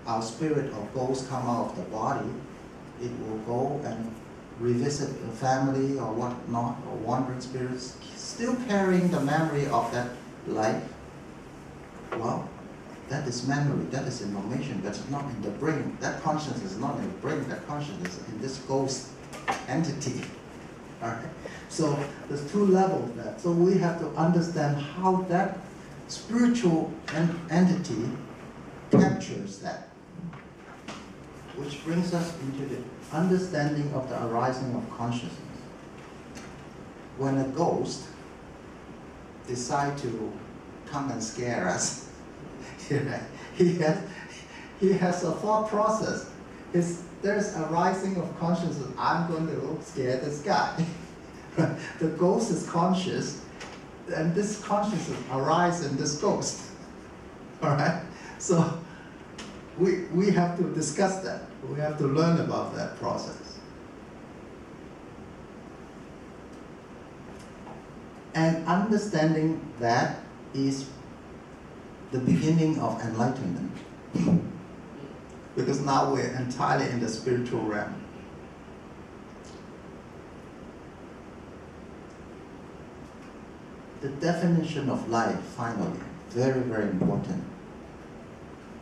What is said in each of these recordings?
our spirit or ghost come out of the body, it will go and revisit the family or whatnot, or wandering spirits, still carrying the memory of that life. Well, that is memory, that is information, that's not in the brain. That consciousness is not in the brain, that consciousness is in this ghost entity. All right? So there's two levels there. So we have to understand how that spiritual entity captures that, which brings us into the understanding of the arising of consciousness. When a ghost decides to come and scare us, he has a thought process. There's a rising of consciousness. I'm going to scare this guy. The ghost is conscious, and this consciousness arises in this ghost. All right? So we have to discuss that. We have to learn about that process. And understanding that is the beginning of enlightenment. Because now we're entirely in the spiritual realm. The definition of life, finally, very, very important.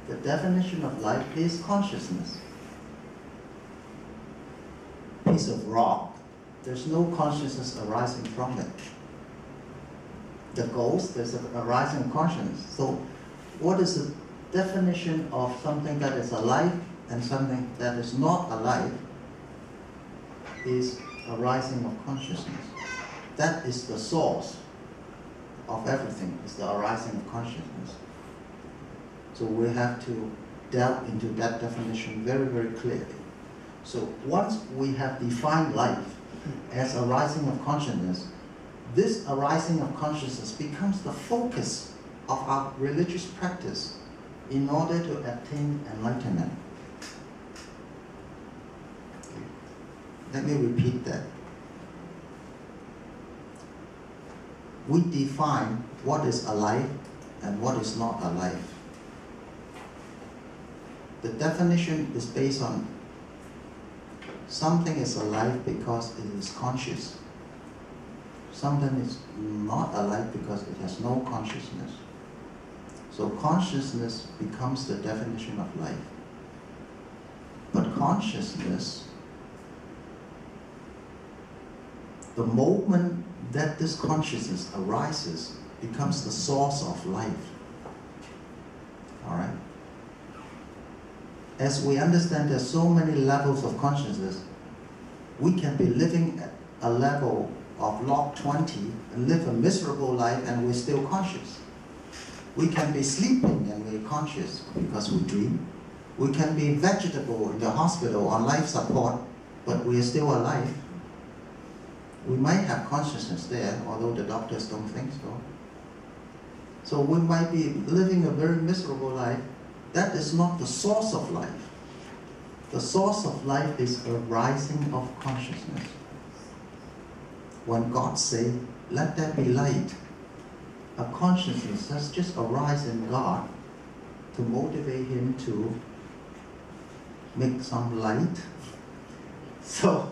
The definition of life is consciousness. Piece of rock, there's no consciousness arising from it. The ghost, there's a arising consciousness. So what is the definition of something that is alive and something that is not alive? Is arising of consciousness. That is the source of everything, is the arising of consciousness. So we have to delve into that definition very, very clearly. So once we have defined life as arising of consciousness, this arising of consciousness becomes the focus of our religious practice in order to attain enlightenment. Let me repeat that. We define what is alive and what is not alive. The definition is based on something is alive because it is conscious. Something is not alive because it has no consciousness. So consciousness becomes the definition of life. But consciousness, the moment that this consciousness arises, becomes the source of life. All right? As we understand there's so many levels of consciousness, we can be living at a level of log 20 and live a miserable life and we're still conscious. We can be sleeping and we're conscious because we dream. We can be vegetable in the hospital on life support, but we are still alive. We might have consciousness there, although the doctors don't think so. So we might be living a very miserable life. That is not the source of life. The source of life is a rising of consciousness. When God says, let there be light, a consciousness has just arisen in God to motivate him to make some light. So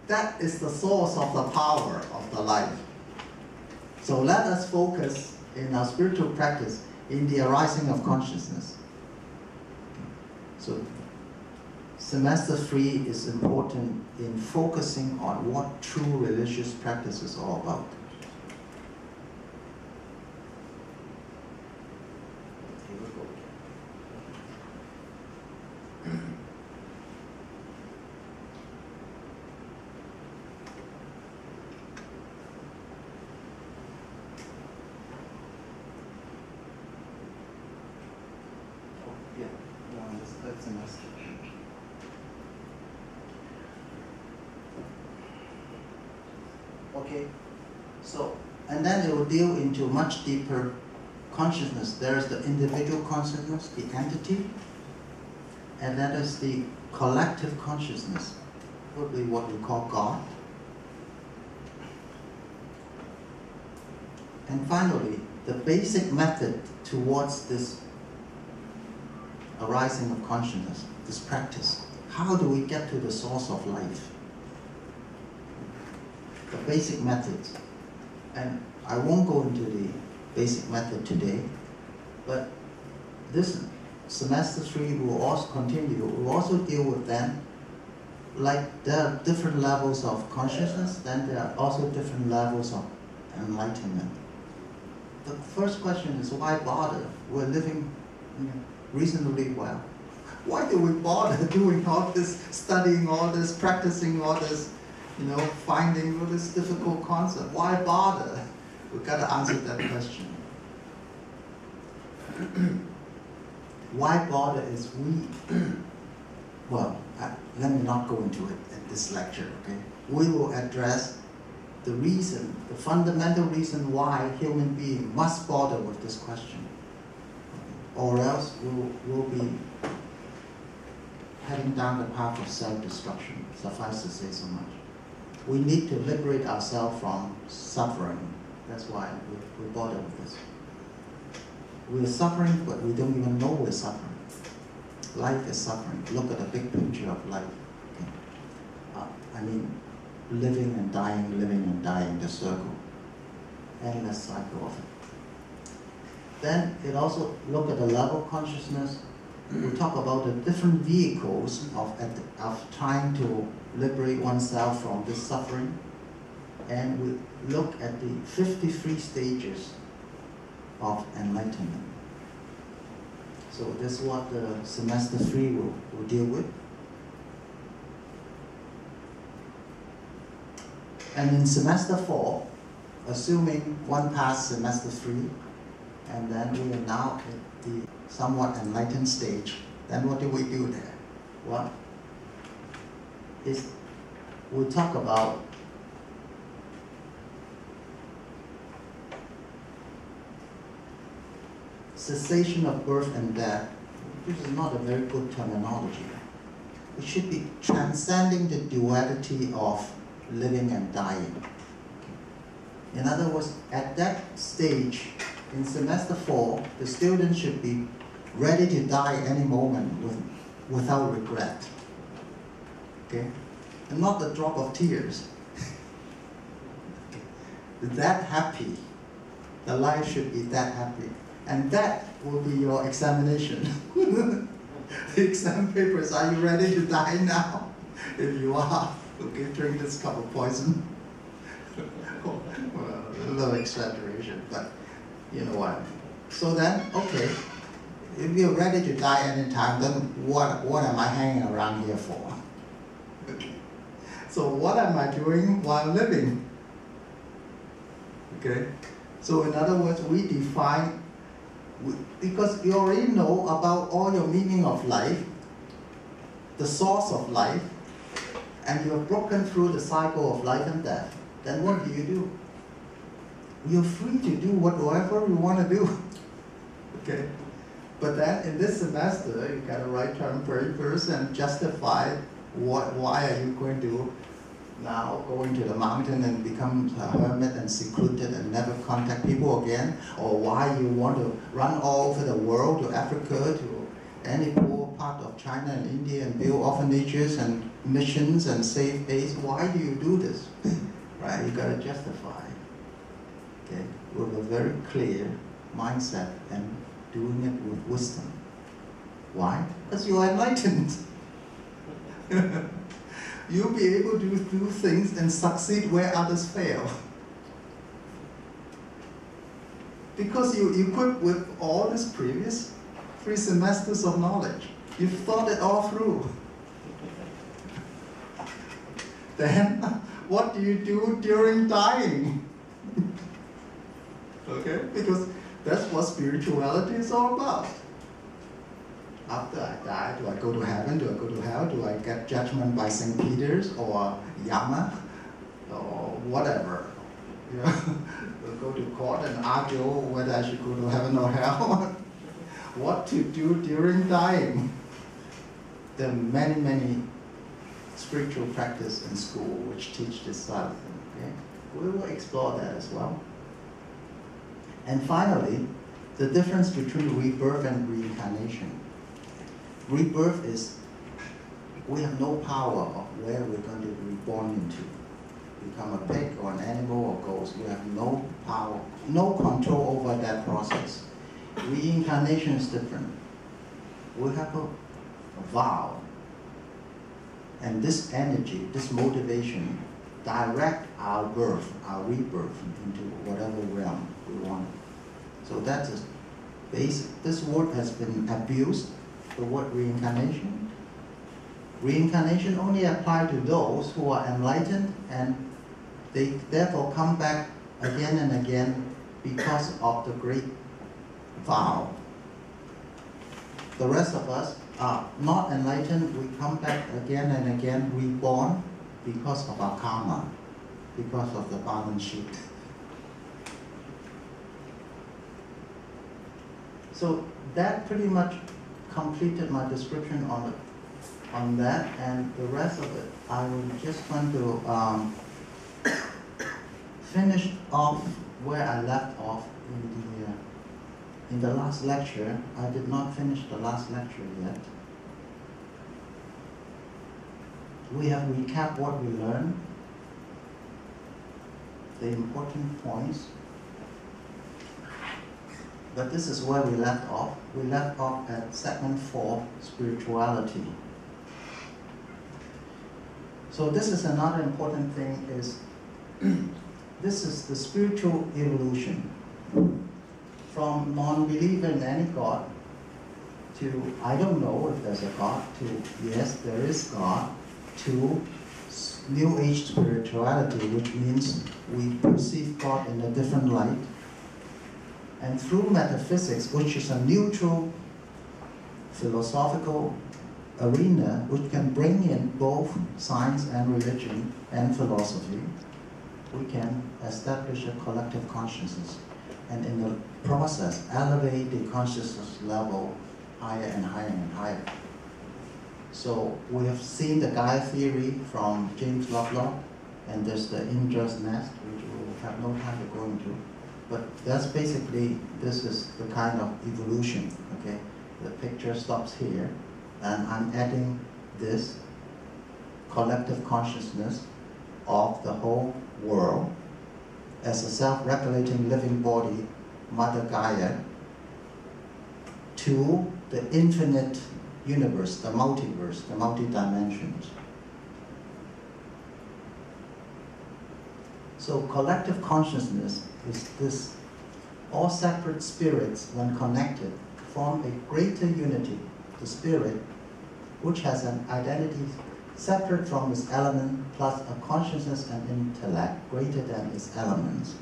that is the source of the power of the life. So let us focus in our spiritual practice in the arising of consciousness. So semester 3 is important in focusing on what true religious practice is all about. Okay, so, and then it will deal into much deeper consciousness. There is the individual consciousness, the entity, and that is the collective consciousness, probably what we call God. And finally, the basic method towards this arising of consciousness, this practice. How do we get to the source of life? The basic methods. And I won't go into the basic method today, but this semester 3 will also continue. We'll also deal with them. Like there are different levels of consciousness, then there are also different levels of enlightenment. The first question is, why bother? We're living reasonably well. Why do we bother doing all this, studying all this, practicing all this, finding all this difficult concept? Why bother? We've got to answer that question. Why bother is well, let me not go into it in this lecture, okay? We will address the reason, the fundamental reason why human beings must bother with this question. Or else we'll be heading down the path of self-destruction, suffice to say so much. We need to liberate ourselves from suffering. That's why we bother with this. We're suffering, but we don't even know we're suffering. Life is suffering. Look at the big picture of life. Okay. Living and dying, the circle. Endless cycle of it. Then it also look at the level of consciousness. We talk about the different vehicles of trying to liberate oneself from this suffering. And we look at the 53 stages of enlightenment. So this is what the semester 3 will deal with. And in semester 4, assuming one passed semester 3, and then we are now at the somewhat enlightened stage, then what do we do there? What is, we'll talk about cessation of birth and death, which is not a very good terminology. It should be transcending the duality of living and dying. In other words, at that stage, in semester 4, the student should be ready to die any moment without regret. Okay? And not a drop of tears. That happy. The life should be that happy. And that will be your examination. The exam papers, are you ready to die now? If you are, okay, drink this cup of poison. Well, a little exaggeration, but you know what. So then, okay, if you're ready to die anytime, then what am I hanging around here for? Okay. So what am I doing while living? Okay. So in other words, we define, because you already know about all your meaning of life, the source of life, and you have broken through the cycle of life and death, then what do? You're free to do whatever you want to do. Okay? But then in this semester, you got to write term papers and justify why are you going to now go into the mountain and become a hermit and secluded and never contact people again, or why you want to run all over the world, to Africa, to any poor part of China and India, and build orphanages and missions and save AIDS. Why do you do this? Right? You got to justify. Okay, with a very clear mindset and doing it with wisdom. Why? Because you are enlightened. You'll be able to do things and succeed where others fail. Because you equipped with all these previous 3 semesters of knowledge. You've thought it all through. Then, what do you do during dying? Okay? Because that's what spirituality is all about. After I die, do I go to heaven? Do I go to hell? Do I get judgment by St. Peter's or Yama or whatever? You know, go to court and argue whether I should go to heaven or hell. What to do during dying? There are many, many spiritual practice in school which teach this sort of thing. Okay? We will explore that as well. And finally, the difference between rebirth and reincarnation. rebirth is, we have no power of where we're going to be reborn into. Become a pig or an animal or ghost. We have no power, no control over that process. Reincarnation is different. We have a vow. And this energy, this motivation, direct our birth, our rebirth into whatever realm we want. So that is basic. This word has been abused, the word reincarnation. Reincarnation only applies to those who are enlightened, and they therefore come back again and again because of the great vow. The rest of us are not enlightened. We come back again and again, reborn because of our karma, because of the balance sheet. So that pretty much completed my description on that, and the rest of it, I will just want to finish off where I left off in the last lecture. I did not finish the last lecture yet. We have recapped what we learned, the important points. But this is where we left off. We left off at segment 4, spirituality. So this is another important thing, is this is the spiritual evolution. From non-believer in any God to I don't know if there's a God, to yes, there is God, to New Age spirituality, which means we perceive God in a different light. And through metaphysics, which is a neutral philosophical arena which can bring in both science and religion and philosophy, we can establish a collective consciousness, and in the process elevate the consciousness level higher and higher and higher. So we have seen the Gaia theory from James Lovelock, and there's the Indra's nest, which we will have no time to go into. But that's basically, this is the kind of evolution, okay? The picture stops here, and I'm adding this collective consciousness of the whole world as a self-regulating living body, Mother Gaia, to the infinite universe, the multiverse, the multi-dimensions. So collective consciousness is this, all separate spirits, when connected, form a greater unity, the spirit, which has an identity separate from its element, plus a consciousness and intellect greater than its elements.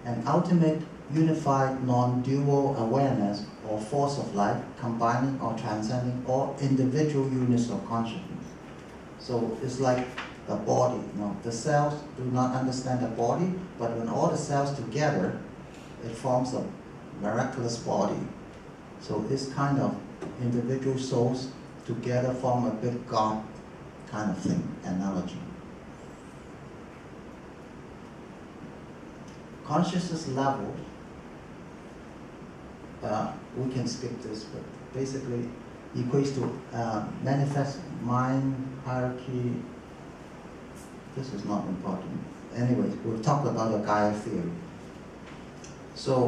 An ultimate unified non-dual awareness or force of life, combining or transcending all individual units of consciousness. So it's like the body, you know, the cells do not understand the body, but when all the cells together, it forms a miraculous body. So this kind of individual souls together form a big God kind of thing, analogy. Consciousness level, we can skip this, but basically equates to manifest mind, hierarchy. This is not important. Anyways, we've talked about the Gaia theory. So